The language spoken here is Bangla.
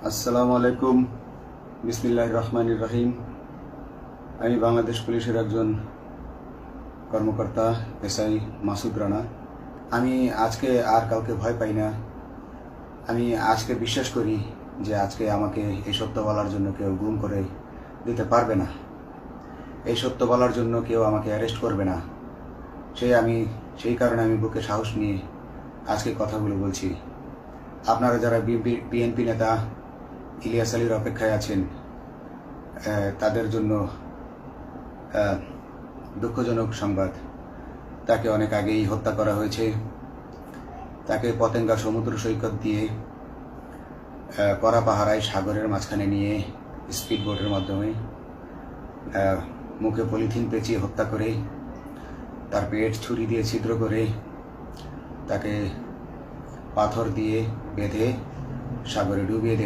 আসসালামু আলাইকুম। বিসমিল্লাহির রহমানির রহিম। আমি বাংলাদেশ পুলিশের একজন কর্মকর্তা এসআই মাসুদ রানা। আমি আজকে আর কাউকে ভয় পাই না। আমি আজকে বিশ্বাস করি যে আজকে আমাকে এই সত্য বলার জন্য কেউ গুম করে দিতে পারবে না, এই সত্য বলার জন্য কেউ আমাকে অ্যারেস্ট করবে না। সেই কারণে আমি বুকে সাহস নিয়ে আজকে কথাগুলো বলছি। আপনারা যারা বিএনপি নেতা ইলিয়াস আলীর অপেক্ষায় আছেন, তাদের জন্য দুঃখজনক সংবাদ। তাকে অনেক আগেই হত্যা করা হয়েছে। তাকে পতেঙ্গা সমুদ্র সৈকত দিয়ে কড়া পাহারায় সাগরের মাঝখানে নিয়ে স্পিড বোটের মাধ্যমে মুখে পলিথিন পেঁচিয়ে হত্যা করে, তার পেট ছুরি দিয়ে ছিদ্র করে, তাকে পাথর দিয়ে বেঁধে সাগরে ডুবিয়ে দেওয়া